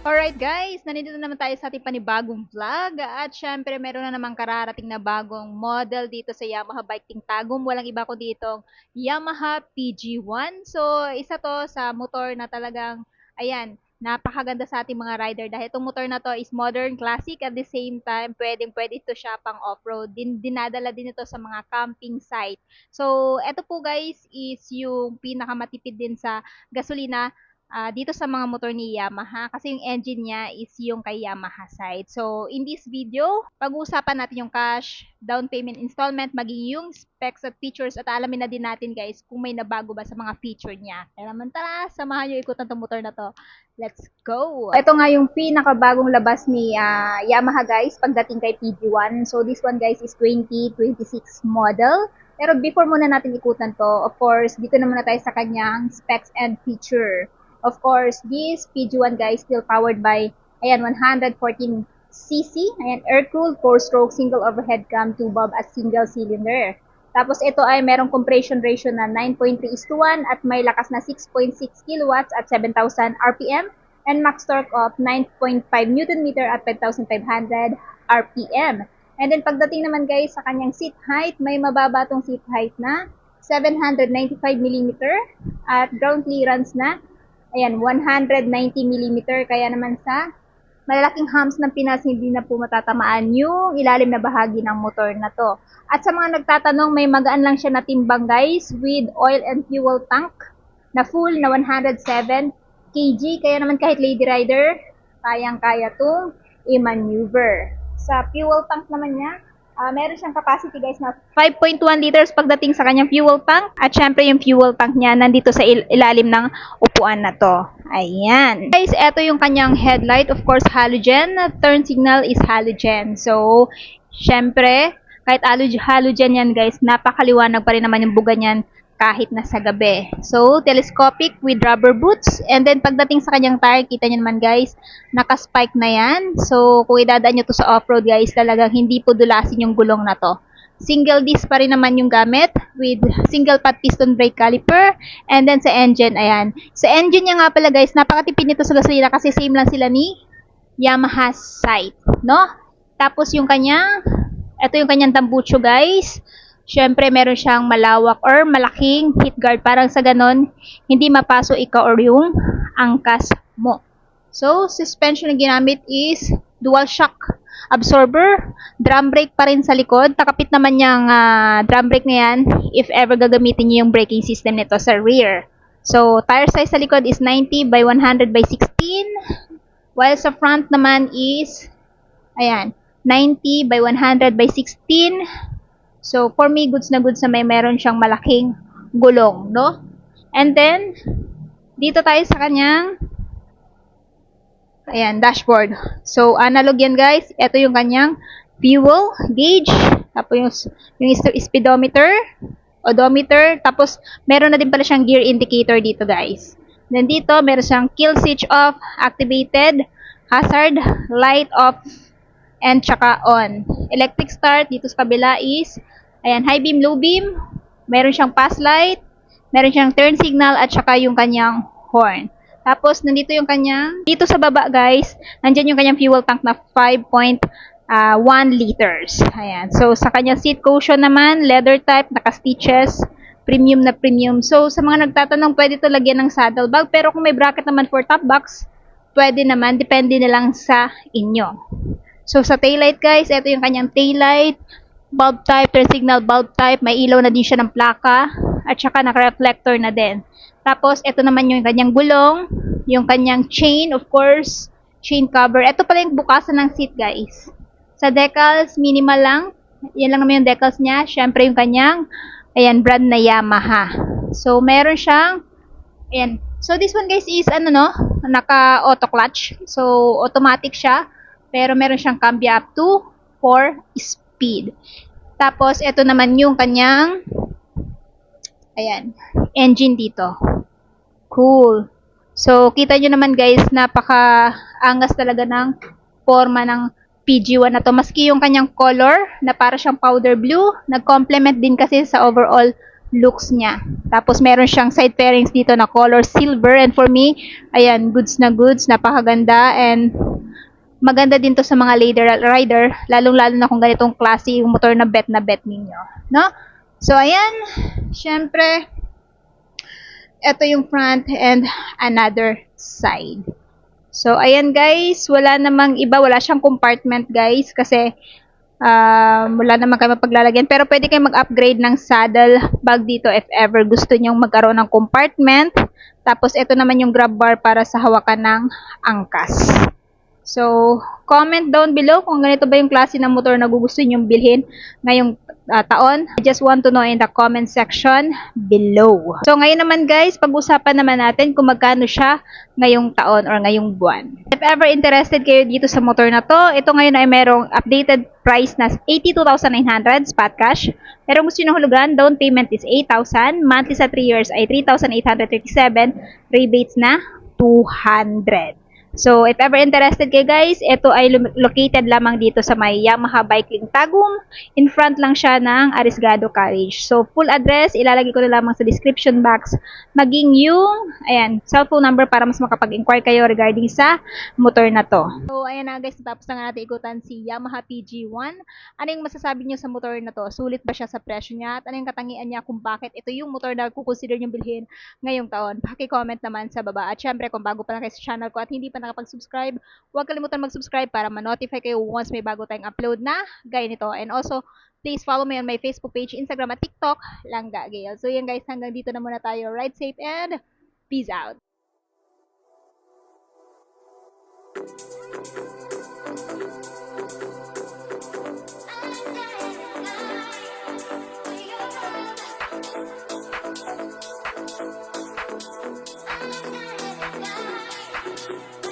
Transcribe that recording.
Alright guys, nandito na naman tayo sa ating panibagong vlog at syempre meron na namang kararating na bagong model dito sa Yamaha Bike Ting Tagum. Walang iba ko dito, Yamaha PG1. So isa to sa motor na talagang, ayan, napakaganda sa ating mga rider dahil itong motor na to is modern, classic, at the same time pwede ito siya pang off-road. Dinadala din ito sa mga camping site. So eto po guys is yung pinakamatipid din sa gasolina dito sa mga motor ni Yamaha kasi yung engine niya is yung kay Yamaha side. So, in this video, pag-uusapan natin yung cash, down payment installment, maging yung specs at features at alamin na din natin guys kung may nabago ba sa mga feature niya. Kaya naman tara, samahan nyo ikutan tong motor na to. Let's go! Ito nga yung pinakabagong labas ni Yamaha guys pagdating kay PG1. So, this one guys is 2026 model. Pero before muna natin ikutan to, of course, dito na muna tayo sa kanyang specs and feature. Of course, this PG1 guys still powered by, ayan, 114cc, ayan, air-cooled, 4-stroke, single overhead cam, 2 valve at single cylinder. Tapos ito ay merong compression ratio na 9.3:1 at may lakas na 6.6 kilowatts at 7,000 RPM and max torque of 9.5 Nm at 5,500 RPM. And then pagdating naman guys sa kanyang seat height, may mababa tong seat height na 795 mm at ground clearance na ayan, 190 mm. Kaya naman sa malalaking humps ng Pinas, hindi na po matatamaan yung ilalim na bahagi ng motor na to. At sa mga nagtatanong, may magaan lang siya na timbang guys with oil and fuel tank na full na 107 kg. Kaya naman kahit lady rider, kayang-kaya itong i-maneuver. Sa fuel tank naman niya, meron siyang capacity guys na 5.1 liters pagdating sa kanyang fuel tank. At syempre yung fuel tank niya nandito sa ilalim ng upuan na to. Ayan. Guys, eto yung kanyang headlight. Of course, halogen. Turn signal is halogen. So, syempre, kahit halogen yan guys, napakaliwanag pa rin naman yung buga niyan kahit nasa gabi. So, telescopic with rubber boots. And then, pagdating sa kanyang tire, kita nyo naman guys, naka-spike na yan. So, kung idadaan nyo to sa off-road guys, talagang hindi po dulasin yung gulong na to. Single disc pa rin naman yung gamit with single pot piston brake caliper. And then, sa engine, ayan. Sa engine niya nga pala guys, napakatipid nito sa gasolina kasi same lang sila ni Yamaha site, no? Tapos, yung kanyang, ito yung kanyang tambucho guys. Syempre, meron siyang malawak or malaking heat guard. Parang sa ganon, hindi mapaso ikaw or yung angkas mo. So, suspension na ginamit is dual shock absorber. Drum brake pa rin sa likod. Takapit naman yung drum brake na yan if ever gagamitin niyo yung braking system nito sa rear. So, tire size sa likod is 90 by 100 by 16. While sa front naman is, ayan, 90 by 100 by 16. So, for me, goods na meron siyang malaking gulong, no? And then, dito tayo sa kanyang, ayan, dashboard. So, analog yan, guys. Ito yung kanyang fuel gauge. Tapos, yung speedometer, odometer. Tapos, meron na din pala siyang gear indicator dito, guys. Then, dito, meron siyang kill switch off, activated, hazard, light off, and tsaka on. Electric start, dito sa kabila is, ayan, high beam, low beam. Meron siyang pass light. Meron siyang turn signal at saka yung kanyang horn. Tapos, nandito yung kanyang, dito sa baba guys, nandyan yung kanyang fuel tank na 5.1 liters. Ayan. So, sa kanyang seat cushion naman, leather type, naka-stitches, premium na premium. So, sa mga nagtatanong, pwede to lagyan ng saddle bag. Pero kung may bracket naman for top box, pwede naman. Depende na lang sa inyo. So, sa taillight guys, ito yung kanyang taillight. Bulb type, turn signal bulb type. May ilaw na din siya ng plaka. At saka naka-reflector na din. Tapos, ito naman yung kanyang gulong. Yung kanyang chain, of course. chain cover. Ito pala yung bukasan ng seat, guys. Sa decals, minimal lang. Yan lang naman yung decals niya. Syempre yung kanyang, ayan, brand na Yamaha. So, meron siyang, ayan. So, this one, guys, is, naka-auto clutch. So, automatic siya. Pero meron siyang cambio up to 4 speed. Tapos, ito naman yung kanyang, ayan, engine dito. Cool. So, kita nyo naman guys, napaka-angas talaga ng forma ng PG1 na to. Maski yung kanyang color, na para siyang powder blue, nag-complement din kasi sa overall looks niya. Tapos, meron siyang side pairings dito na color silver. And for me, ayan, goods na goods, napakaganda. And maganda din to sa mga rider, lalong-lalo na kung ganitong klase yung motor na bet ninyo. No? So, ayan, syempre, ito yung front and another side. So, ayan guys, wala namang iba, wala siyang compartment guys, kasi wala naman kayo mapaglalagyan. Pero pwede kayo mag-upgrade ng saddle bag dito if ever gusto nyong magkaroon ng compartment. Tapos, ito naman yung grab bar para sa hawakan ng angkas. So, comment down below kung ganito ba yung klase ng motor na gugustuhin yung bilhin ngayong taon. I just want to know in the comment section below. So, ngayon naman guys, pag-usapan naman natin kung magkano siya ngayong taon or ngayong buwan. If ever interested kayo dito sa motor na to, ito ngayon ay merong updated price na 82,900 spot cash. Pero gusto nyo hulugan, down payment is 8,000. Monthly sa 3 years ay 3,837. Rebates na 200. So, if ever interested kayo guys, ito ay located lamang dito sa may Yamaha Bike Link Tagum. In front lang siya ng Arriesgado College. So, full address, ilalagay ko na lamang sa description box. Maging yung, ayan, cellphone number para mas makapag-inquire kayo regarding sa motor na to. So, ayan na guys, tapos na nga natin ikutan si Yamaha PG1. Ano yung masasabi nyo sa motor na to? Sulit ba siya sa presyo niya? At ano yung katangian niya kung bakit ito yung motor na kukonsider nyo bilhin ngayong taon? Paki-comment naman sa baba. At syempre, kung bago pa lang kayo sa channel ko at hindi pa nakapag-subscribe, huwag kalimutan mag-subscribe para ma-notify kayo once may bago tayong upload na gaya nito. And also, please follow me on my Facebook page, Instagram at TikTok, Langga Gail. So yan guys, hanggang dito na muna tayo. Ride safe and peace out. I'm